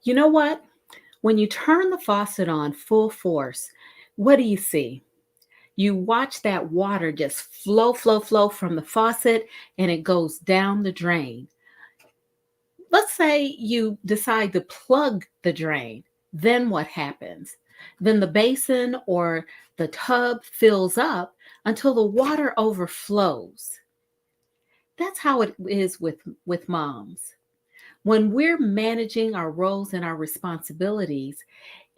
You know what? When you turn the faucet on full force, what do you see? You watch that water just flow, flow, flow from the faucet and it goes down the drain. Let's say you decide to plug the drain. Then what happens? Then the basin or the tub fills up until the water overflows. That's how it is with moms. When we're managing our roles and our responsibilities,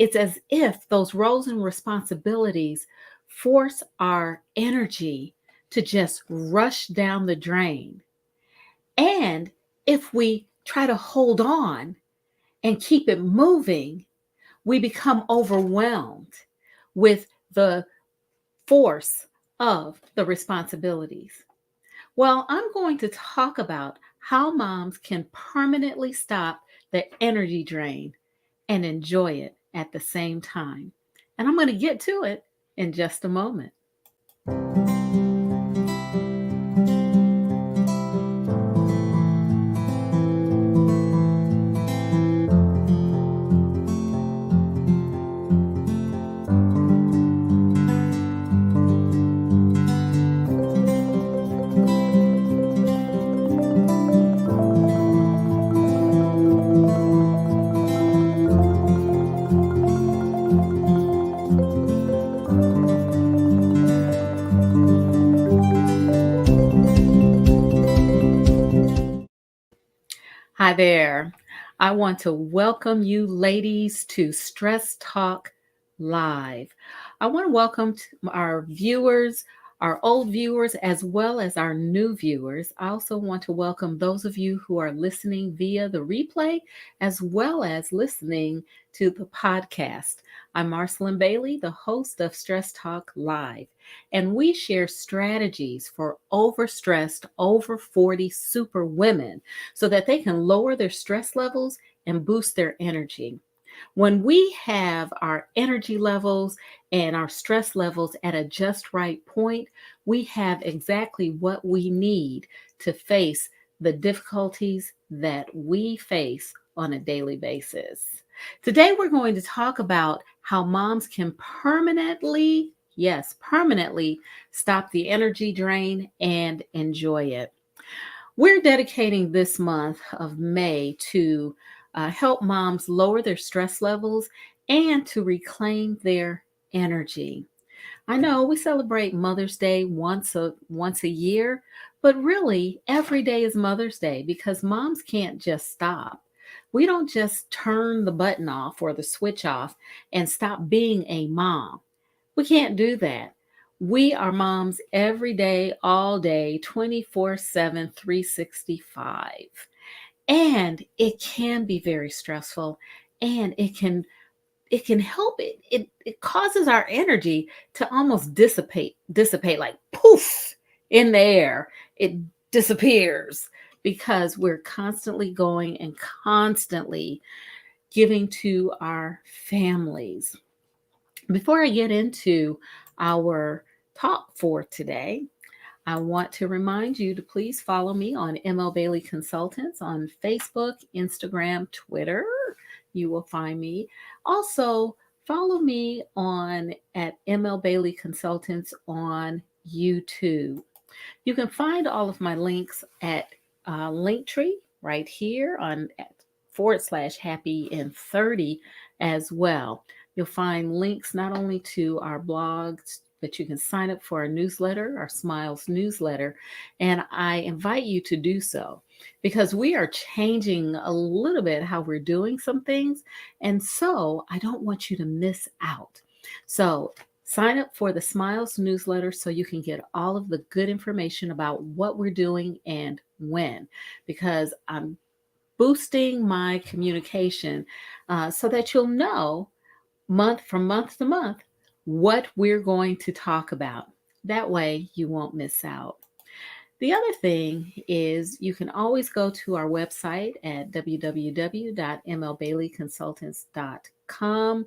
it's as if those roles and responsibilities force our energy to just rush down the drain. And if we try to hold on and keep it moving, we become overwhelmed with the force of the responsibilities. Well, I'm going to talk about how moms can permanently stop the energy drain and enjoy it at the same time. And I'm going to get to it in just a moment. Hi there. I want to welcome you ladies to Stress Talk Live. I want to welcome our viewers, our old viewers, as well as our new viewers. I also want to welcome those of you who are listening via the replay, as well as listening to the podcast. I'm Marcelyn Bailey, the host of Stress Talk Live, and we share strategies for overstressed, over 40 super women so that they can lower their stress levels and boost their energy. When we have our energy levels and our stress levels at a just right point, we have exactly what we need to face the difficulties that we face on a daily basis. Today, we're going to talk about how moms can permanently, yes, permanently stop the energy drain and enjoy it. We're dedicating this month of May to help moms lower their stress levels and to reclaim their energy. I know we celebrate Mother's Day once a year, but really every day is Mother's Day because moms can't just stop. We don't just turn the button off or the switch off and stop being a mom. We can't do that. We are moms every day, all day, 24/7, 365. And it can be very stressful and it can help it causes our energy to almost dissipate like poof in the air. It disappears because we're constantly going and constantly giving to our families. Before I get into our talk for today, I want to remind you to please follow me on ML Bailey Consultants on Facebook, Instagram, Twitter. You will find me. Also, follow me on at ML Bailey Consultants on YouTube. You can find all of my links at Linktree right here on /happy and 30 as well. You'll find links not only to our blogs, but you can sign up for our newsletter, our Smiles newsletter, and I invite you to do so because we are changing a little bit how we're doing some things, and so I don't want you to miss out. So sign up for the Smiles newsletter so you can get all of the good information about what we're doing and when, because I'm boosting my communication so that you'll know month to month what we're going to talk about. That way you won't miss out. The other thing is you can always go to our website at www.mlbaileyconsultants.com.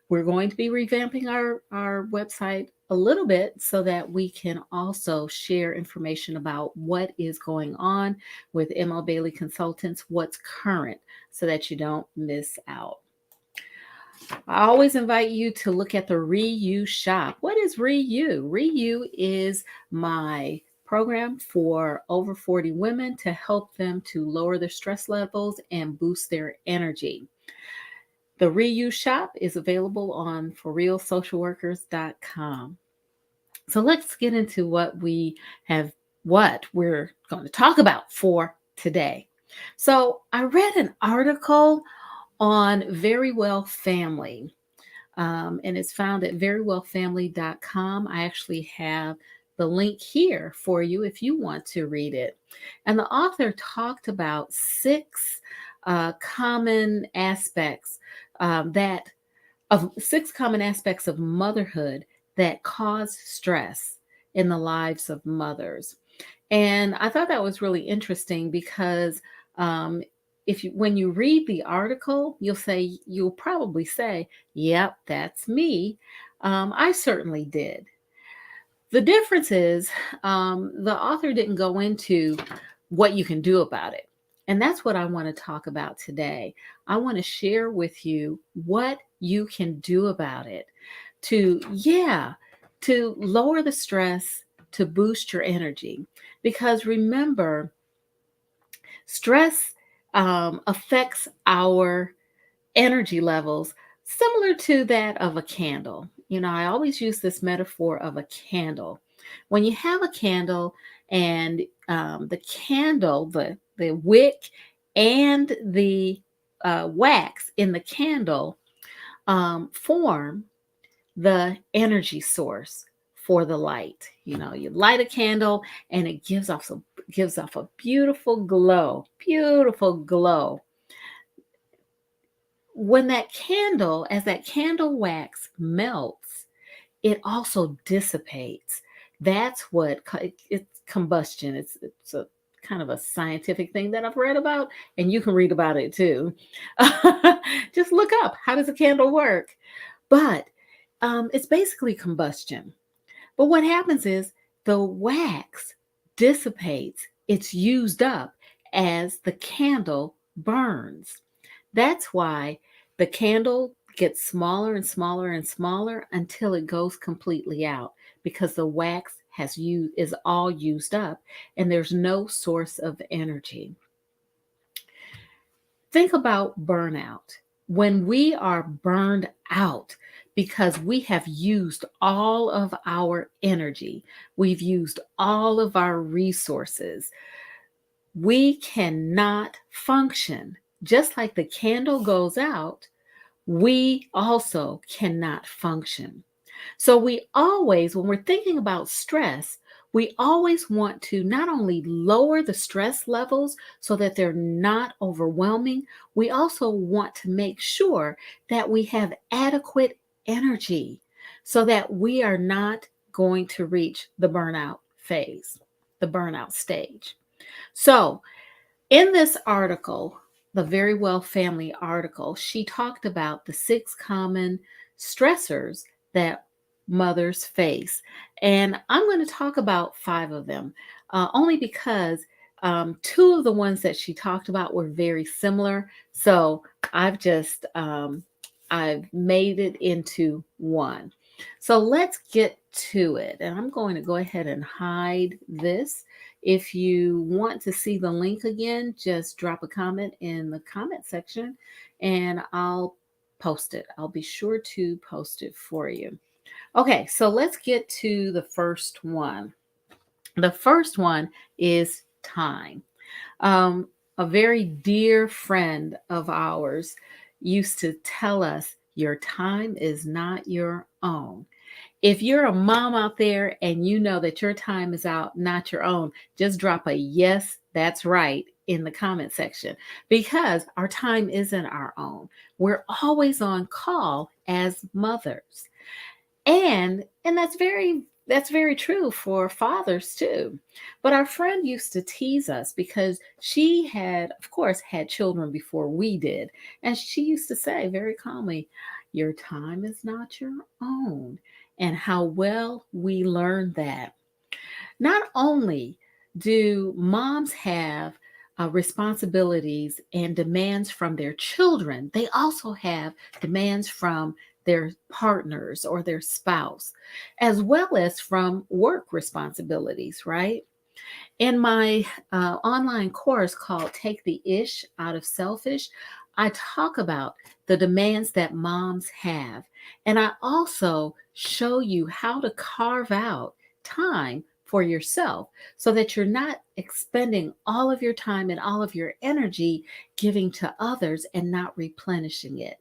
We're going to be revamping our website a little bit so that we can also share information about what is going on with ML Bailey Consultants, what's current, so that you don't miss out. I always invite you to look at the Reuse Shop. What is Reu? Reu is my program for over 40 women to help them to lower their stress levels and boost their energy. The Reuse Shop is available on forrealsocialworkers.com. So let's get into what we're going to talk about for today. So I read an article on Very Well Family, and it's found at verywellfamily.com. I actually have the link here for you if you want to read it. And the author talked about common aspects that six common aspects of motherhood that cause stress in the lives of mothers. And I thought that was really interesting because um, when you read the article, you'll probably say, "Yep, that's me." I certainly did. The difference is the author didn't go into what you can do about it. And that's what I want to talk about today. I want to share with you what you can do about it to, yeah, to lower the stress, to boost your energy. Because remember, stress affects our energy levels similar to that of a candle. You know, I always use this metaphor of a candle. When you have a candle and the candle, the wick and the wax in the candle form the energy source for the light. You know, you light a candle and it gives off a beautiful glow. When as that candle wax melts, it also dissipates. That's it's combustion. It's a kind of a scientific thing that I've read about, and you can read about it too. Just look up, how does a candle work? But it's basically combustion. But what happens is the wax dissipates. It's used up as the candle burns. That's why the candle gets smaller and smaller and smaller until it goes completely out, because the wax is all used up and there's no source of energy. Think about burnout. When we are burned out because we have used all of our energy, we've used all of our resources, we cannot function. Just like the candle goes out, we also cannot function. So when we're thinking about stress, we always want to not only lower the stress levels so that they're not overwhelming, we also want to make sure that we have adequate energy so that we are not going to reach the burnout phase, the burnout stage. So, in this article, the Very Well Family article, she talked about the six common stressors that mothers face. And I'm going to talk about five of them, only because two of the ones that she talked about were very similar. So I've made it into one. So let's get to it. And I'm going to go ahead and hide this. If you want to see the link again, just drop a comment in the comment section and I'll post it. I'll be sure to post it for you. Okay, so let's get to the first one. The first one is time. A very dear friend of ours used to tell us, your time is not your own. If you're a mom out there and you know that your time is not your own, just drop a yes, that's right in the comment section, because our time isn't our own. We're always on call as mothers. And that's very true for fathers too. But our friend used to tease us because she had, of course, had children before we did. And she used to say very calmly, your time is not your own. and how well we learn that. Not only do moms have responsibilities and demands from their children, they also have demands from their partners or their spouse, as well as from work responsibilities, right? In my online course called Take the Ish Out of Selfish, I talk about the demands that moms have. And I also show you how to carve out time for yourself so that you're not expending all of your time and all of your energy giving to others and not replenishing it.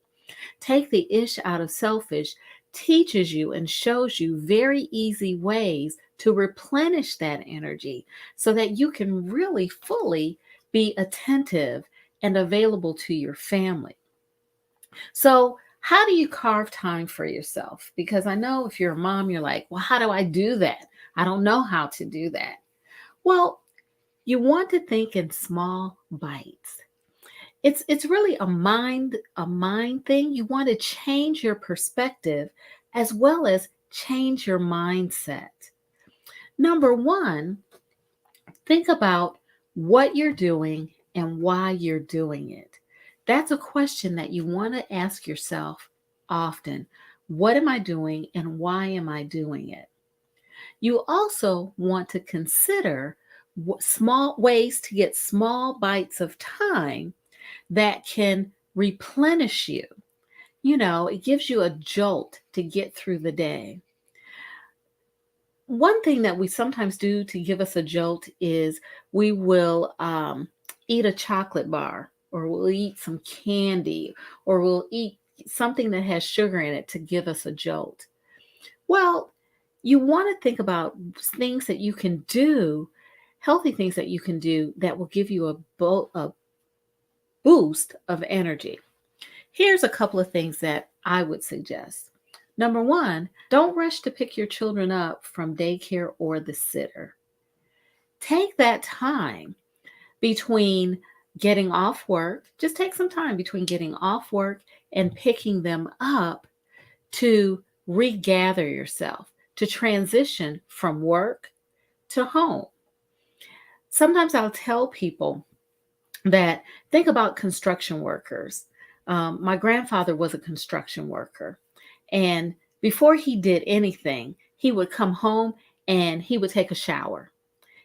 Take the ish out of selfish teaches you and shows you very easy ways to replenish that energy so that you can really fully be attentive and available to your family. So, how do you carve time for yourself? Because I know if you're a mom, you're like, well, how do I do that? I don't know how to do that. Well, you want to think in small bites. It's really a mind thing. You want to change your perspective as well as change your mindset. Number 1, think about what you're doing and why you're doing it. That's a question that you want to ask yourself often. What am I doing and why am I doing it? You also want to consider small ways to get small bites of time that can replenish you. You know, it gives you a jolt to get through the day. One thing that we sometimes do to give us a jolt is we will eat a chocolate bar, or we'll eat some candy, or we'll eat something that has sugar in it to give us a jolt. Well, you want to think about things that you can do, healthy things that you can do that will give you a boost of energy. Here's a couple of things that I would suggest. Number 1, don't rush to pick your children up from daycare or the sitter. Take that time between getting off work, just take some time between getting off work and picking them up to regather yourself, to transition from work to home. Sometimes I'll tell people that think about construction workers. My grandfather was a construction worker, and before he did anything, he would come home and he would take a shower.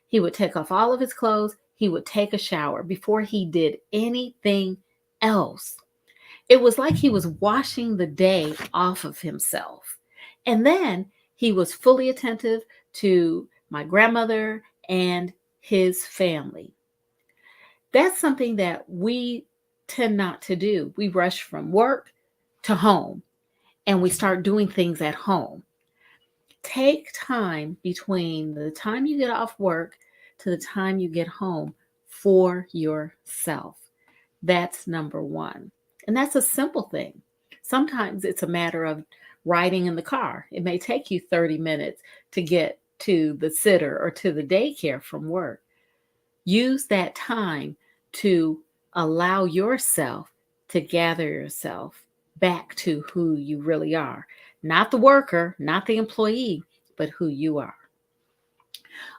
He would take off all of his clothes, he would take a shower before he did anything else. It was like he was washing the day off of himself. And then he was fully attentive to my grandmother and his family. That's something that we tend not to do. We rush from work to home and we start doing things at home. Take time between the time you get off work to the time you get home for yourself. That's number 1. And that's a simple thing. Sometimes it's a matter of riding in the car. It may take you 30 minutes to get to the sitter or to the daycare from work. Use that time to allow yourself to gather yourself back to who you really are. Not the worker, not the employee, but who you are.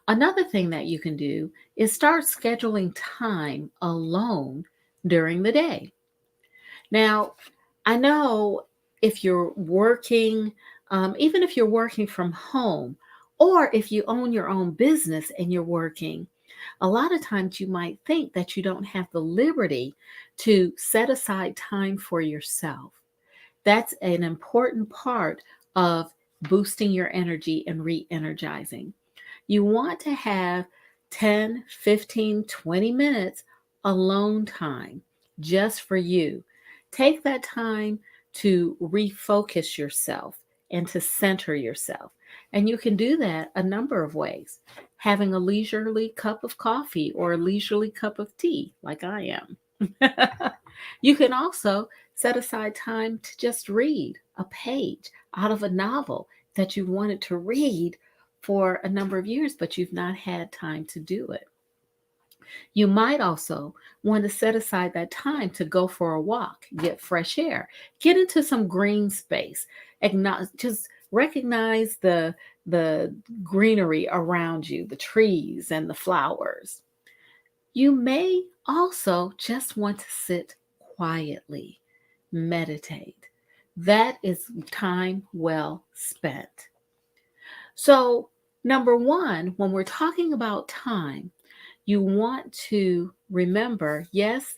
Another thing that you can do is start scheduling time alone during the day. Now, I know if you're working, even if you're working from home, or if you own your own business and you're working, a lot of times you might think that you don't have the liberty to set aside time for yourself. That's an important part of boosting your energy and re energizing. You want to have 10, 15, 20 minutes alone time just for you. Take that time to refocus yourself and to center yourself. And you can do that a number of ways. Having a leisurely cup of coffee or a leisurely cup of tea, like I am. You can also set aside time to just read a page out of a novel that you wanted to read for a number of years, but you've not had time to do it. You might also want to set aside that time to go for a walk, get fresh air, get into some green space, just Recognize the greenery around you, the trees and the flowers. You may also just want to sit quietly, meditate. That is time well spent. So, number one, when we're talking about time, you want to remember, yes,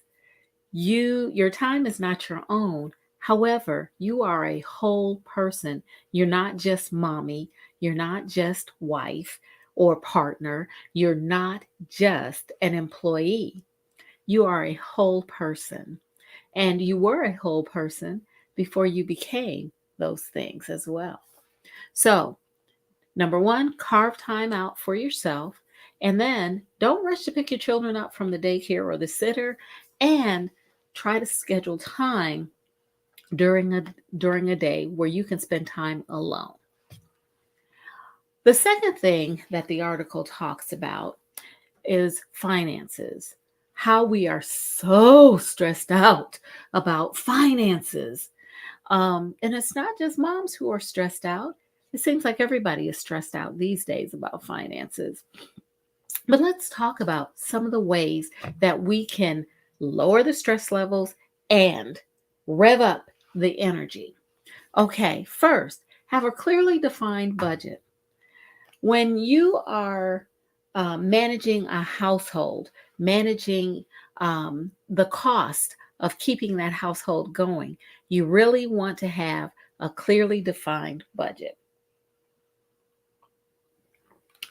your time is not your own. However, you are a whole person. You're not just mommy, you're not just wife or partner, you're not just an employee. You are a whole person. And you were a whole person before you became those things as well. So, number one, carve time out for yourself. And then don't rush to pick your children up from the daycare or the sitter. And try to schedule time during a day where you can spend time alone. The second thing that the article talks about is finances. How we are so stressed out about finances. And it's not just moms who are stressed out. It seems like everybody is stressed out these days about finances. But let's talk about some of the ways that we can lower the stress levels and rev up the energy. Okay, first, have a clearly defined budget. When you are managing a household, managing the cost of keeping that household going, you really want to have a clearly defined budget.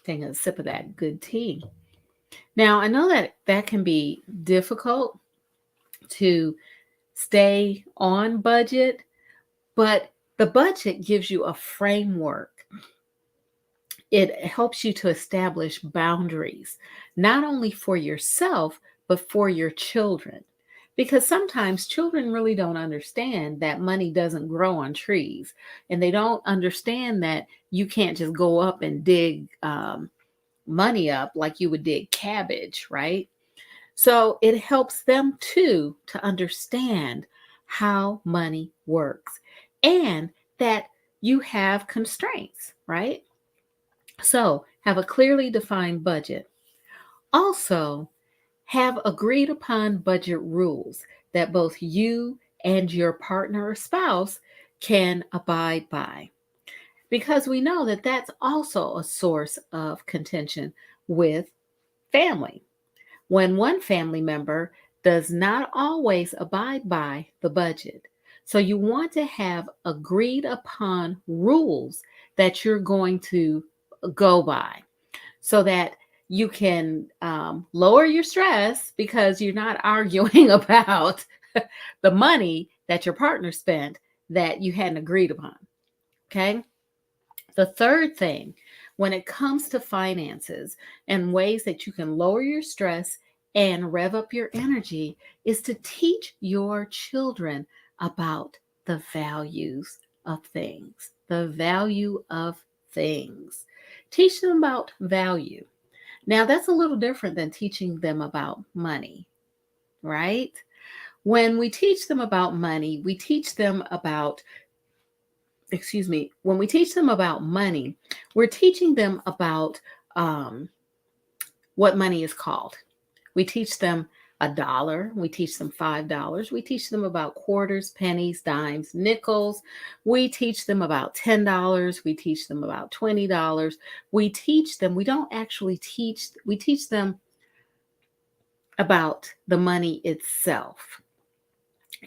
Taking a sip of that good tea. Now, I know that that can be difficult to stay on budget, but the budget gives you a framework. It helps you to establish boundaries, not only for yourself, but for your children. Because sometimes children really don't understand that money doesn't grow on trees, and they don't understand that you can't just go up and dig money up like you would dig cabbage, right? So it helps them too to understand how money works and that you have constraints, right? So have a clearly defined budget. Also, have agreed upon budget rules that both you and your partner or spouse can abide by. Because we know that that's also a source of contention with family. When one family member does not always abide by the budget. So you want to have agreed upon rules that you're going to go by so that you can lower your stress because you're not arguing about the money that your partner spent that you hadn't agreed upon. Okay. The third thing, when it comes to finances and ways that you can lower your stress and rev up your energy, is to teach your children about the values of things. The value of things. Teach them about value. Now, that's a little different than teaching them about money, right? When we teach them about money, we teach them about when we teach them about money, we're teaching them about what money is called. We teach them a dollar, we teach them $5, we teach them about quarters, pennies, dimes, nickels, we teach them about $10, we teach them about $20. We don't actually teach, we teach them about the money itself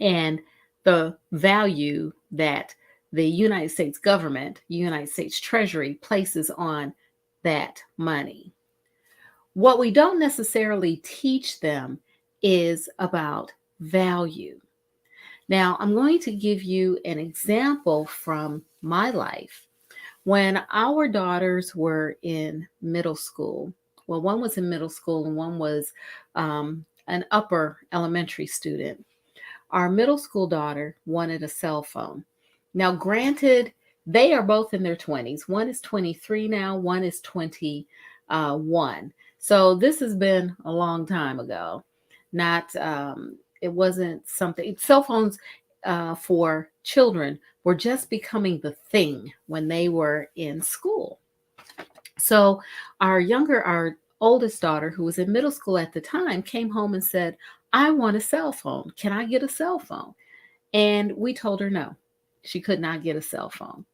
and the value that the United States government, United States Treasury places on that money. What we don't necessarily teach them is about value. Now, I'm going to give you an example from my life. When our daughters were in middle school, well, one was in middle school and one was an upper elementary student. Our middle school daughter wanted a cell phone. Now, granted, they are both in their 20s. One is 23 now, one is 21. So this has been a long time ago. Not, it wasn't something, cell phones for children were just becoming the thing when they were in school. So our oldest daughter, who was in middle school at the time, came home and said, I want a cell phone. Can I get a cell phone? And we told her no, she could not get a cell phone.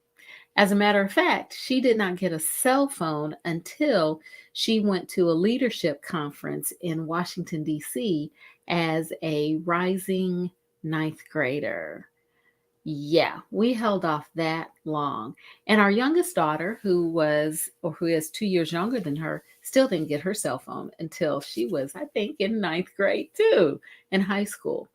As a matter of fact, she did not get a cell phone until she went to a leadership conference in Washington, D.C. as a rising ninth grader. Yeah, we held off that long. And our youngest daughter, who is 2 years younger than her, still didn't get her cell phone until she was, I think, in ninth grade too, in high school.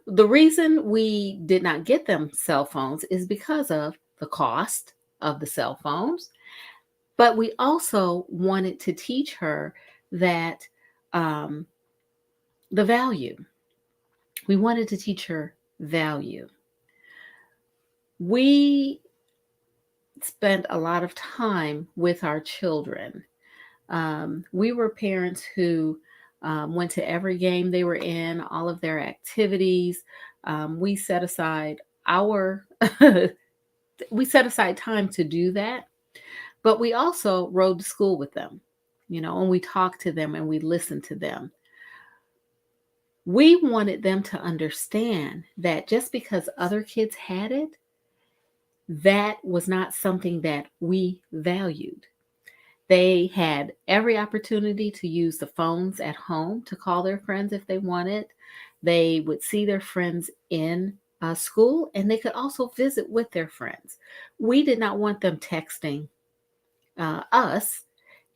The reason we did not get them cell phones is because of the cost of the cell phones, but we also wanted to teach her that um, the value. We wanted to teach her value. We spent a lot of time with our children. We were parents who went to every game they were in, all of their activities. We set aside our we set aside time to do that, but we also rode to school with them, and we talked to them and we listened to them. We wanted them to understand that just because other kids had it, that was not something that we valued. They had every opportunity to use the phones at home to call their friends if they wanted. They would see their friends in school, and they could also visit with their friends. We did not want them texting us,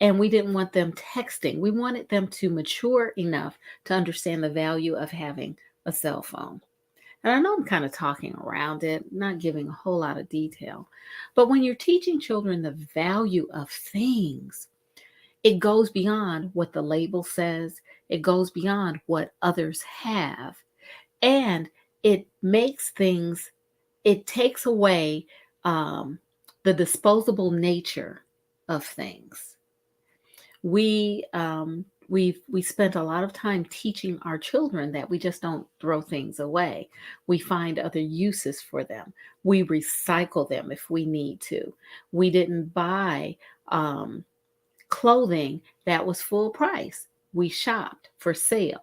and we didn't want them texting. We wanted them to mature enough to understand the value of having a cell phone. And I know I'm kind of talking around it, not giving a whole lot of detail. But when you're teaching children the value of things, it goes beyond what the label says, it goes beyond what others have. And it takes away the disposable nature of things. We spent a lot of time teaching our children that we just don't throw things away. We find other uses for them. We recycle them if we need to. We didn't buy clothing that was full price. We shopped for sales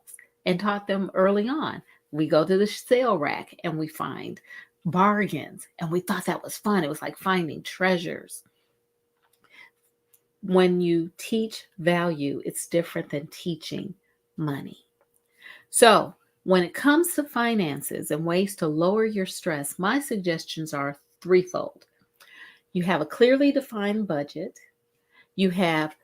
and taught them early on. We go to the sale rack and we find bargains, and we thought that was fun. It was like finding treasures. When you teach value, it's different than teaching money. So, when it comes to finances and ways to lower your stress, my suggestions are threefold. You have a clearly defined budget, you have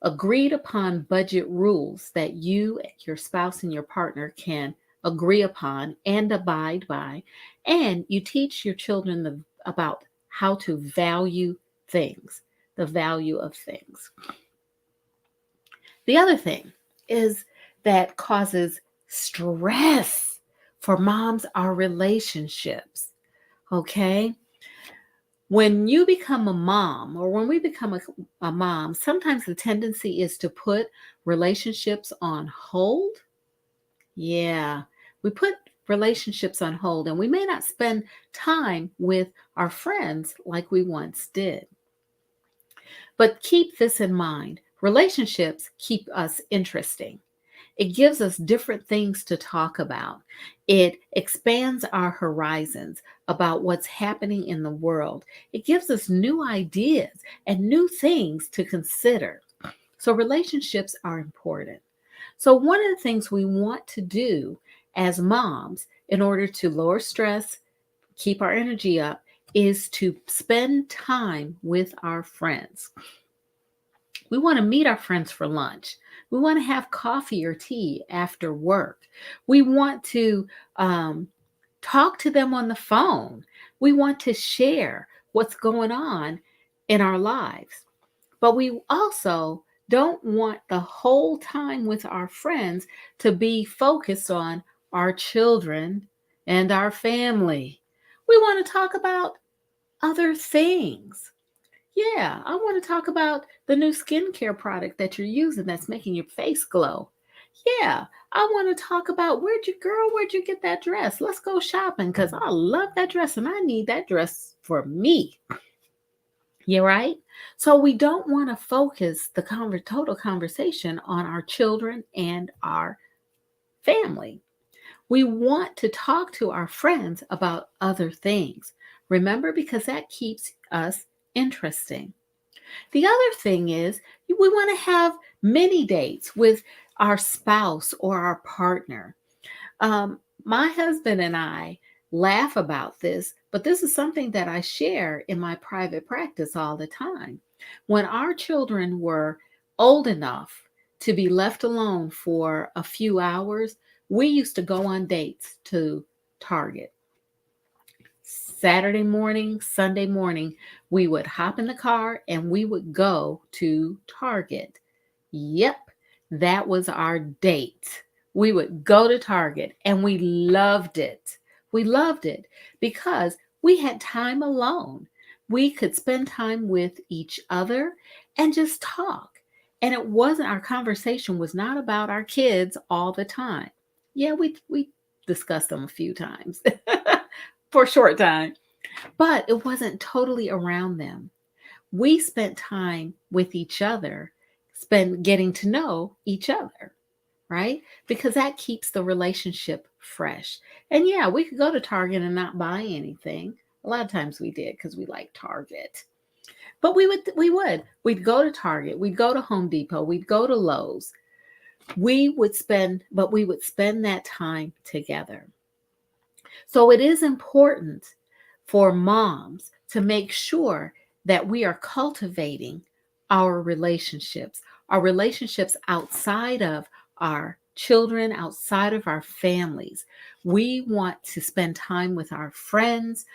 agreed upon budget rules that you, your spouse, and your partner can agree upon and abide by, and you teach your children about how to value things, the value of things. The other thing is that causes stress for moms are relationships. Okay? When you become a mom, or when we become a mom, sometimes the tendency is to put relationships on hold. Yeah, we put relationships on hold, and we may not spend time with our friends like we once did. But keep this in mind, relationships keep us interesting. It gives us different things to talk about. It expands our horizons about what's happening in the world. It gives us new ideas and new things to consider. So, relationships are important. So, one of the things we want to do as moms in order to lower stress, keep our energy up, is to spend time with our friends. We want to meet our friends for lunch. We want to have coffee or tea after work. We want to talk to them on the phone. We want to share what's going on in our lives. But we also don't want the whole time with our friends to be focused on our children and our family. We want to talk about other things. Yeah, I want to talk about the new skincare product that you're using that's making your face glow. Yeah, I want to talk about where'd you get that dress? Let's go shopping because I love that dress and I need that dress for me. You right? So we don't want to focus the total conversation on our children and our family. We want to talk to our friends about other things. Remember, because that keeps us interesting. The other thing is we want to have mini dates with our spouse or our partner. My husband and I laugh about this, but this is something that I share in my private practice all the time. When our children were old enough to be left alone for a few hours, we used to go on dates to Target. Saturday morning, Sunday morning, we would hop in the car and we would go to Target. Yep, that was our date. We would go to Target and we loved it. We loved it because we had time alone. We could spend time with each other and just talk. And it wasn't, our conversation was not about our kids all the time. Yeah, we discussed them a few times for a short time, but it wasn't totally around them. We spent time with each other, spend getting to know each other, right? Because that keeps the relationship fresh. And yeah, we could go to Target and not buy anything. A lot of times we did because we like Target. But we'd go to Target, we'd go to Home Depot, we'd go to Lowe's. We would spend that time together. So it is important for moms to make sure that we are cultivating our relationships outside of our children, outside of our families. We want to spend time with our friends,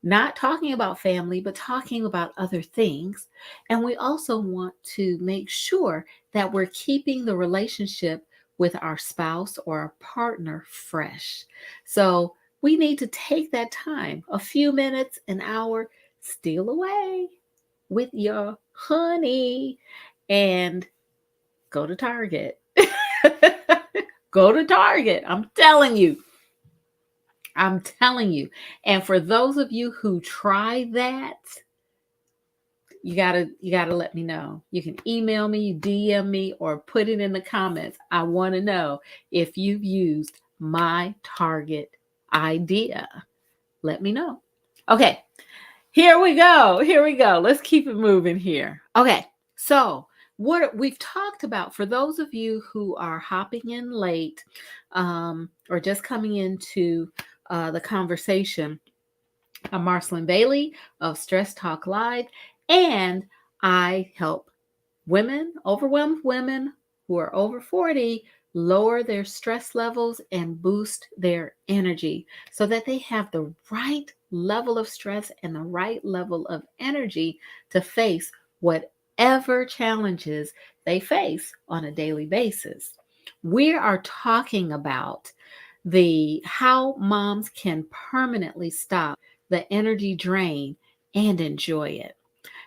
not talking about family, but talking about other things. And we also want to make sure that we're keeping the relationship with our spouse or our partner fresh. So we need to take that time, a few minutes, an hour, steal away with your honey and go to Target. Go to Target. I'm telling you. I'm telling you. And for those of you who try that, you gotta let me know. You can email me, DM me, or put it in the comments. I want to know if you've used my Target idea. Let me know. Okay, here we go. Here we go. Let's keep it moving here. Okay, so what we've talked about, for those of you who are hopping in late or just coming into the conversation, I'm Marcelyn Bailey of Stress Talk Live, and I help women, overwhelmed women who are over 40, lower their stress levels and boost their energy so that they have the right level of stress and the right level of energy to face whatever challenges they face on a daily basis. We are talking about the how moms can permanently stop the energy drain and enjoy it.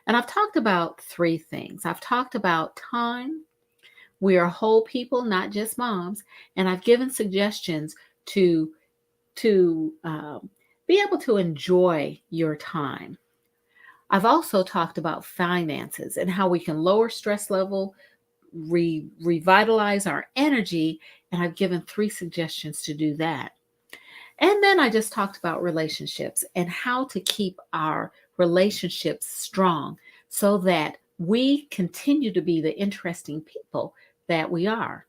And I've talked about three things. I've talked about time. We are whole people, not just moms. And I've given suggestions to be able to enjoy your time. I've also talked about finances and how we can lower stress level, revitalize our energy, and I've given three suggestions to do that. And then I just talked about relationships and how to keep our relationships strong so that we continue to be the interesting people that we are.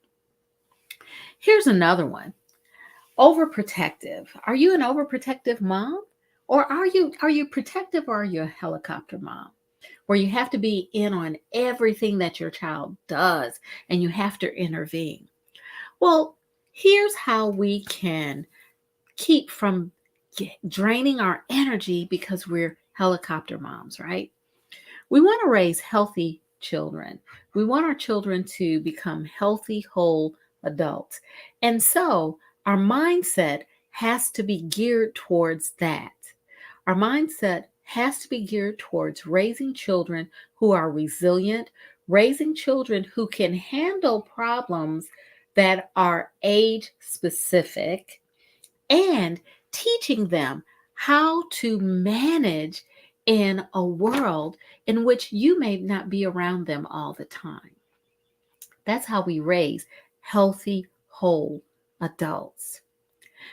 Here's another one. Overprotective. Are you an overprotective mom? Or are you protective, or are you a helicopter mom? Where you have to be in on everything that your child does and you have to intervene. Well, here's how we can keep from draining our energy because we're helicopter moms, right? We want to raise healthy children. We want our children to become healthy, whole adults. And so our mindset has to be geared towards that. Our mindset has to be geared towards raising children who are resilient, raising children who can handle problems that are age specific, and teaching them how to manage in a world in which you may not be around them all the time. That's how we raise healthy, whole adults.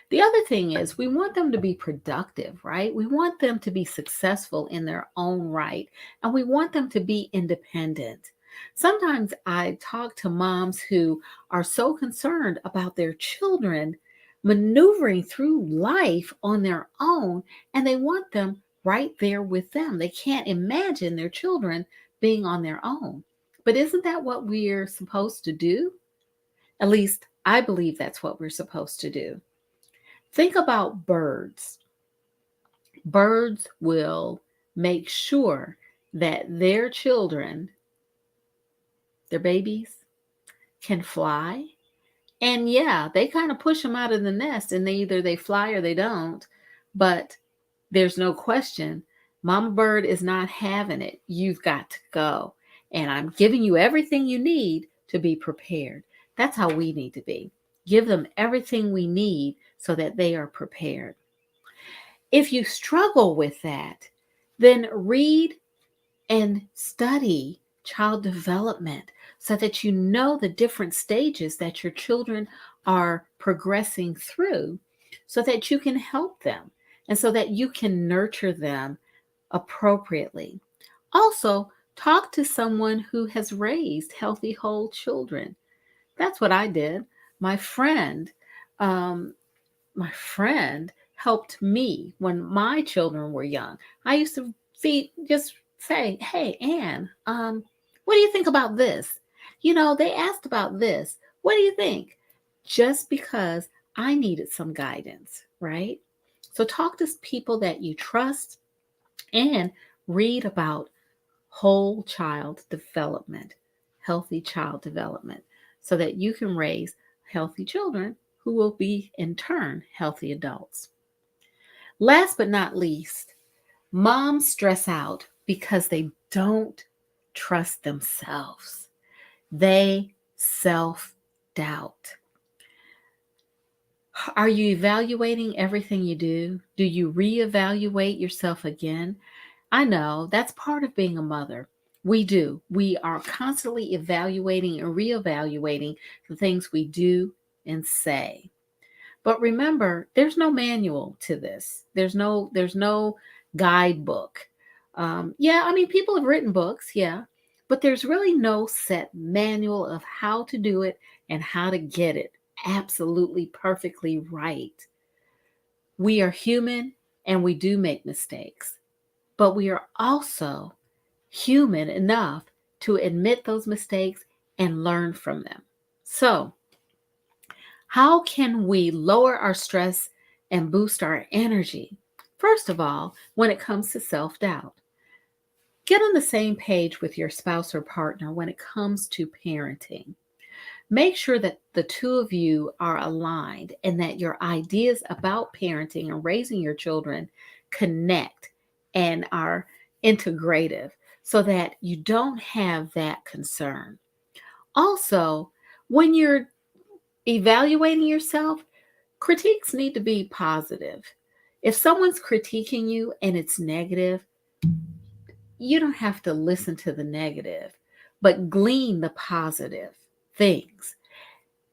The other thing is we want them to be productive, right? We want them to be successful in their own right, and we want them to be independent. Sometimes I talk to moms who are so concerned about their children maneuvering through life on their own, and they want them right there with them. They can't imagine their children being on their own. But isn't that what we're supposed to do? At least I believe that's what we're supposed to do. Think about birds. Birds will make sure that their children, their babies, can fly. And yeah, they kind of push them out of the nest and they fly or they don't. But there's no question, Mama Bird is not having it. You've got to go. And I'm giving you everything you need to be prepared. That's how we need to be. Give them everything we need so that they are prepared. If you struggle with that, then read and study child development so that you know the different stages that your children are progressing through so that you can help them and so that you can nurture them appropriately. Also, talk to someone who has raised healthy, whole children. That's what I did. My friend, um, my friend helped me when my children were young. I used to just say, "Hey, Anne, what do you think about this? You know, they asked about this. What do you think?" Just because I needed some guidance, right? So talk to people that you trust and read about whole child development, healthy child development, so that you can raise healthy children who will be, in turn, healthy adults. Last but not least, moms stress out because they don't trust themselves. They self doubt. Are you evaluating everything you do? Do you reevaluate yourself again? I know that's part of being a mother. We do. We are constantly evaluating and reevaluating the things we do and say. But remember, there's no manual to this. There's no guidebook. Yeah, I mean, people have written books, yeah, but there's really no set manual of how to do it and how to get it absolutely perfectly right. We are human and we do make mistakes, but we are also human enough to admit those mistakes and learn from them. So, how can we lower our stress and boost our energy? First of all, when it comes to self doubt, get on the same page with your spouse or partner when it comes to parenting. Make sure that the two of you are aligned and that your ideas about parenting and raising your children connect and are integrative so that you don't have that concern. Also, when you're evaluating yourself, critiques need to be positive. If someone's critiquing you and it's negative, you don't have to listen to the negative, but glean the positive things.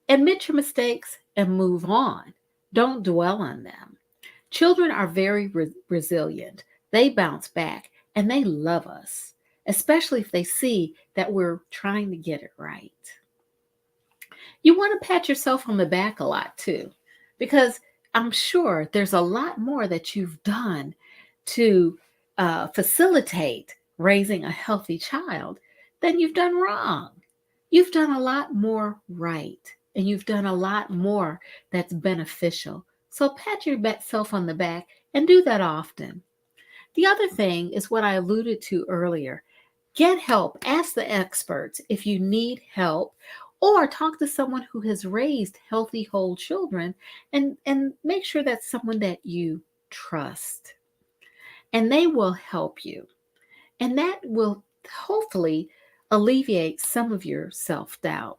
Admit your mistakes and move on. Don't dwell on them. Children are very resilient. They bounce back and they love us, especially if they see that we're trying to get it right. You want to pat yourself on the back a lot too, because I'm sure there's a lot more that you've done to facilitate raising a healthy child than you've done wrong. You've done a lot more right, and you've done a lot more that's beneficial. So pat yourself on the back and do that often. The other thing is what I alluded to earlier. Get help. Ask the experts if you need help, or talk to someone who has raised healthy, whole children and make sure that's someone that you trust. And they will help you. And that will hopefully alleviate some of your self doubt.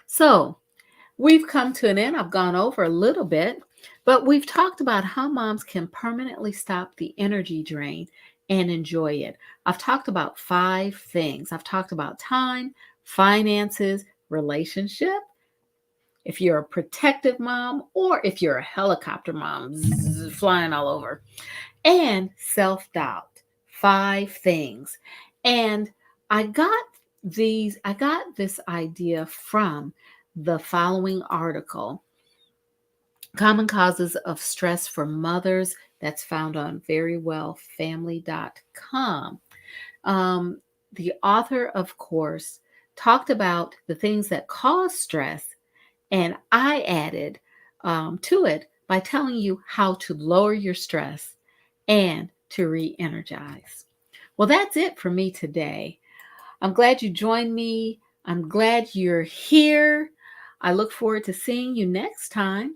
So, we've come to an end. I've gone over a little bit, but we've talked about how moms can permanently stop the energy drain and enjoy it. I've talked about 5 things. I've talked about time, finances, relationship, if you're a protective mom, or if you're a helicopter mom flying all over, and self doubt. 5 things. And I got this idea from the following article: Common Causes of Stress for Mothers, that's found on verywellfamily.com. The author, of course, talked about the things that cause stress, and I added to it by telling you how to lower your stress and to re energize. Well, that's it for me today. I'm glad you joined me. I'm glad you're here. I look forward to seeing you next time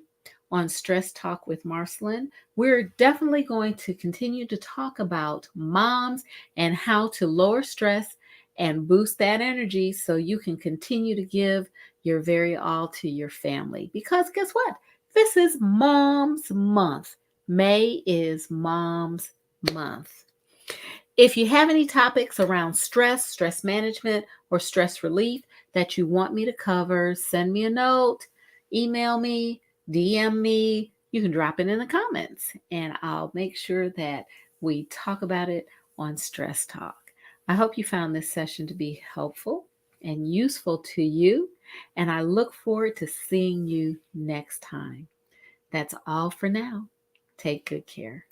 on Stress Talk with Marcelin. We're definitely going to continue to talk about moms and how to lower stress and boost that energy so you can continue to give your very all to your family. Because guess what? This is Mom's Month. May is Mom's Month. If you have any topics around stress, stress management, or stress relief that you want me to cover, send me a note, email me, DM me. You can drop it in the comments, and I'll make sure that we talk about it on Stress Talk. I hope you found this session to be helpful and useful to you, and I look forward to seeing you next time. That's all for now. Take good care.